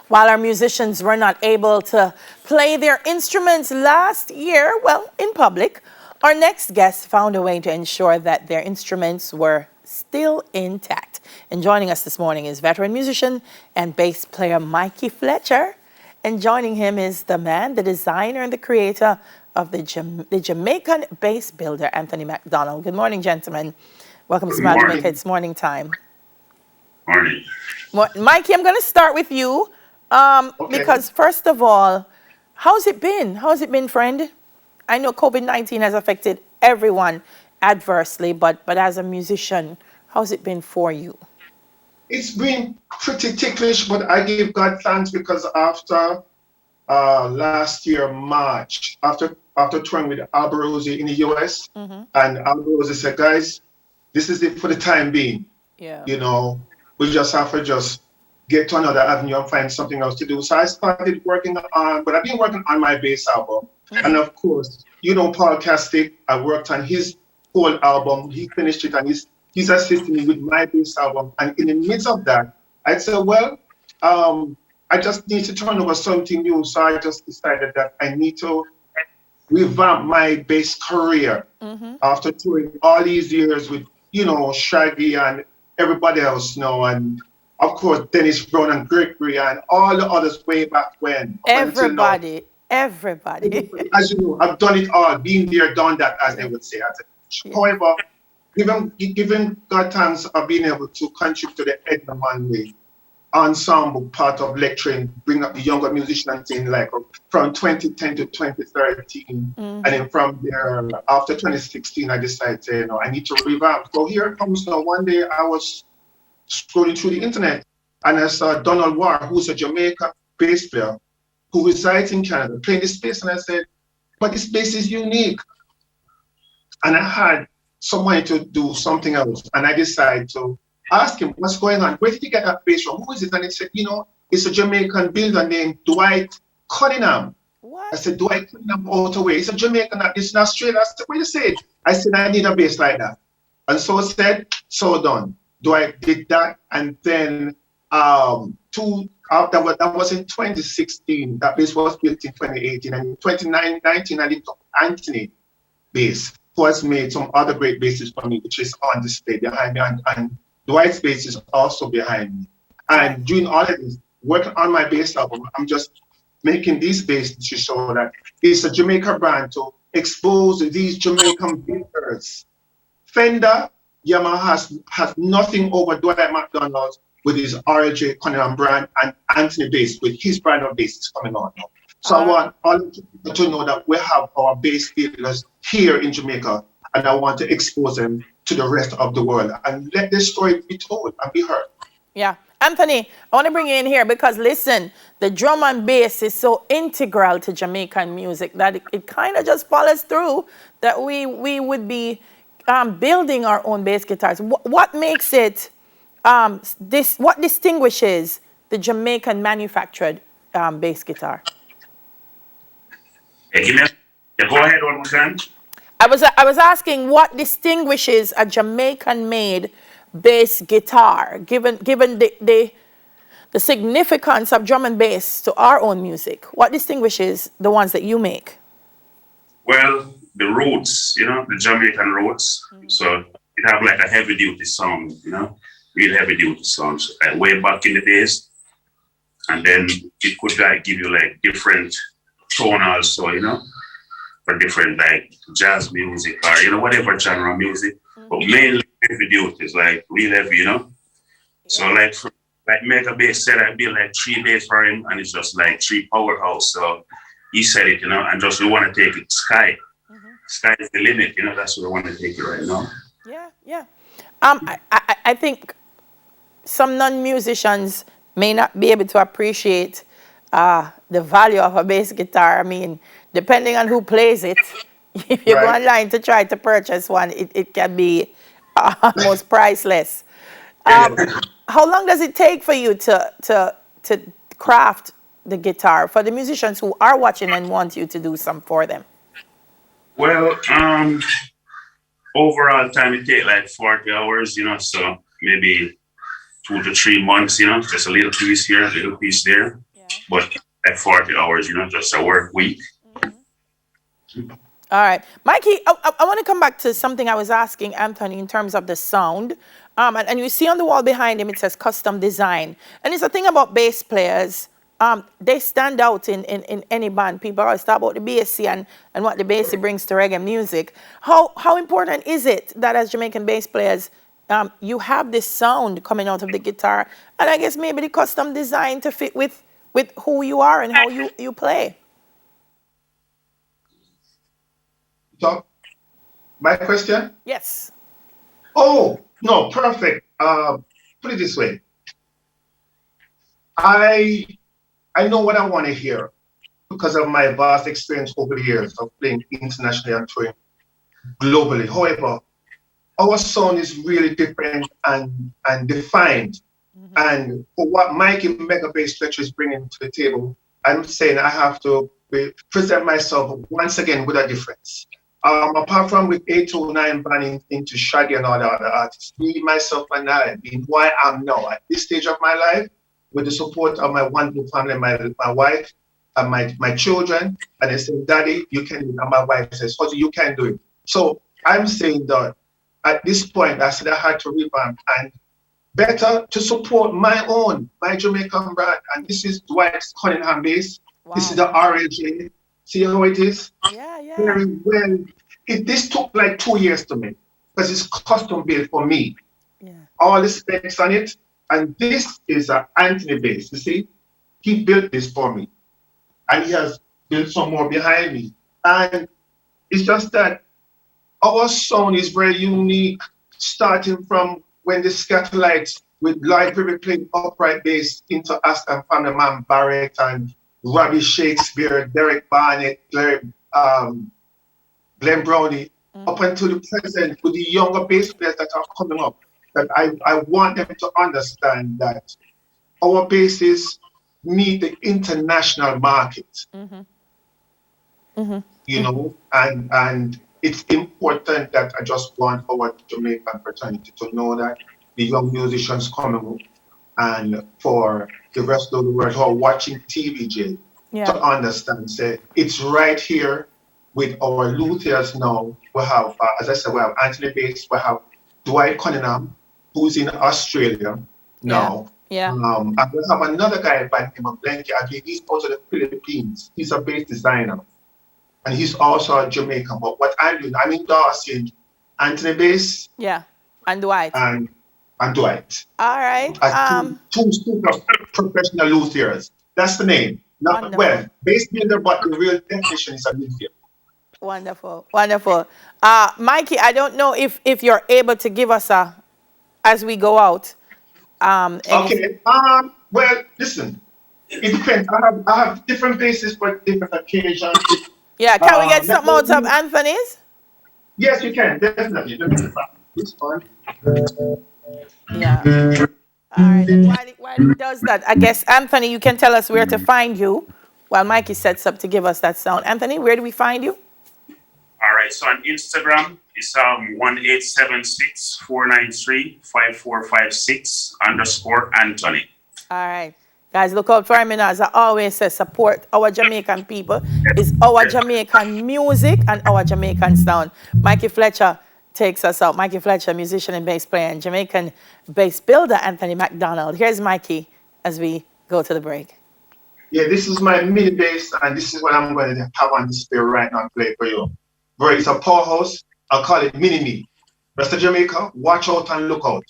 while our musicians were not able to play their instruments last year, well, in public, our next guest found a way to ensure that their instruments were still intact. And joining us this morning is veteran musician and bass player Mikey Fletcher. And joining him is the man, the designer, and the creator of the Jamaican bass builder, Anthony McDonald. Good morning, gentlemen. Welcome to Smile Jamaica. It's morning time. Morning. Mikey, I'm going to start with you because, first of all, how's it been? How's it been, friend? I know COVID-19 has affected everyone adversely, but as a musician, how's it been for you? It's been pretty ticklish, but I give God thanks because after last year, March, after touring with Alborosie in the US, and Alborosie said, guys, this is it for the time being. Yeah. You know, we just have to just get to another avenue and find something else to do. So I started working on, but I've been working on my bass album. And of course, you know, Paul Castick, I worked on his whole album. He finished it and he's assisting me with my bass album. And in the midst of that, I said, well, I just need to turn over something new. So I just decided that I need to revamp my bass career after touring all these years with, you know, Shaggy and everybody else, you know, and of course, Dennis Brown and Gregory and all the others way back when. Everybody. As you know, I've done it all, been there, done that, as they would say. However, given God thanks of being able to contribute to the Edna Manway ensemble part of lecturing, bring up the younger musicians in like from 2010 to 2013. And then from there, after 2016, I decided, you know, I need to revamp. So here it comes now. One day I was scrolling through the internet and I saw Donald Warr, who's a Jamaican bass player who resides in Canada, playing this bass. And I said, but this bass is unique. And I had some money to do something else. And I decided to ask him, what's going on? Where did you get that bass from? Who is it? And he said, you know, it's a Jamaican builder named Dwight Cunningham. What? I said, Dwight Cunningham out away. He's a Jamaican, it's in Australia. I said, what you say? I said, I need a bass like that. And so said, so done. Dwight did that. And then that was in 2016. That bass was built in 2018. And in 2019, I linked up Anthony bass, who has made some other great basses for me, which is on display behind me. And Dwight's bass is also behind me. And doing all of this, working on my bass album, I'm just making these basses to show that it's a Jamaica brand to expose these Jamaican builders. Fender, Yamaha has nothing over Dwight McDonald with his RJ Cunningham brand and Anthony bass with his brand of basses coming on now. So I want all people to know that we have our bass builders here in Jamaica, and I want to expose them to the rest of the world and let this story be told and be heard. Yeah. Anthony, I want to bring you in here because, listen, the drum and bass is so integral to Jamaican music that it kind of just follows through that we would be building our own bass guitars. What makes it, what distinguishes the Jamaican manufactured bass guitar? Go ahead one more time. I was asking what distinguishes a Jamaican-made bass guitar, given the significance of drum and bass to our own music. What distinguishes the ones that you make? Well, the roots, you know, the Jamaican roots. So it have like a heavy-duty sound, you know, real heavy-duty sounds, like way back in the days. And then it could like give you like different tone also, you know, for different like jazz music or, you know, whatever genre of music. But mainly heavy duty is like real heavy, you know. So like make a bass set, I built like 3 bass for him and it's just like 3 powerhouse. So he said it, you know, and just we want to take it sky. Sky is the limit, you know, that's what we want to take it right now. Yeah. I think some non-musicians may not be able to appreciate the value of a bass guitar. I mean, depending on who plays it, if you go online to try to purchase one, it can be almost priceless. How long does it take for you to craft the guitar for the musicians who are watching and want you to do some for them? Well, overall time it take like 40 hours, you know, so maybe 2 to 3 months, you know, just a little piece here, a little piece there. Yeah. but like 40 hours, just a work week. All right, Mikey, I want to come back to something I was asking Anthony in terms of the sound. And you see on the wall behind him, it says custom design. And it's a thing about bass players. They stand out in any band. People always talk about the bassy and what the bassy brings to reggae music. How important is it that as Jamaican bass players, you have this sound coming out of the guitar, and I guess maybe the custom design to fit with who you are and how you play? So, my question? Yes. Oh, no, perfect. Put it this way. I know what I want to hear because of my vast experience over the years of playing internationally and touring globally. However, our sound is really different and defined. And for what Mikey Mega Bass Fletcher is bringing to the table, I'm saying I have to present myself once again with a difference. Apart from with 809 banning into Shaggy and all the other artists, me, myself, and I, being who I am now at this stage of my life, with the support of my wonderful family, my wife, and my children, and they say, Daddy, you can do it. And my wife says, Ozzy, you can do it. So I'm saying that at this point, I said I had to revamp and better to support my Jamaican brand. And this is Dwight Cunningham bass. Wow. This is the RAJ. See how it is? Yeah. Very well. This took like 2 years to make because it's custom built for me. Yeah. All the specs on it. And this is an Anthony bass. You see? He built this for me. And he has built some more behind me. And it's just that our sound is very unique, starting from when the Scatolites with Lloyd Privy playing upright bass into Aston Family Man Barrett and Robbie Shakespeare, Derek Barnett, Glenn Brownie, up until the present with the younger bass players that are coming up. That I want them to understand that our basses meet the international market. You know, and it's important that I just want our Jamaican fraternity to know that the young musicians coming up and for the rest of the world who are watching TVJ to understand, say, it's right here with our luthiers now. We have, as I said, we have Anthony Bates, we have Dwight Cunningham, who's in Australia now. And we have another guy by the name of Blanky. I think he's out of the Philippines. He's a bass designer. And he's also a Jamaican. But what I'm doing, I'm endorsing Anthony Bass. Yeah. And Dwight. And Dwight. All right. Two super professional luthiers. That's the name. Not well, bass builder, but the real definition is a luthier. Wonderful. Mikey, I don't know if you're able to give us as we go out. Okay. Well, listen. It depends. I have different basses for different occasions. Yeah. Can we get something out of Anthony's? Yes, you can. Definitely. It's fun. Yeah. All right. And while he does that, I guess, Anthony, you can tell us where to find you while Mikey sets up to give us that sound. Anthony, where do we find you? All right. So on Instagram, it's 1-877-493-5456 _ Anthony. All right. Guys, look out for him. As I always say, support our Jamaican people. It's our Jamaican music and our Jamaican sound. Mikey Fletcher takes us out. Mikey Fletcher, musician and bass player, and Jamaican bass builder Anthony McDonald. Here's Mikey as we go to the break. Yeah, this is my mini bass, and this is what I'm going to have on display right now and play for you. Bro, it's a powerhouse. I'll call it Mini Me. Rest of Jamaica, watch out and look out.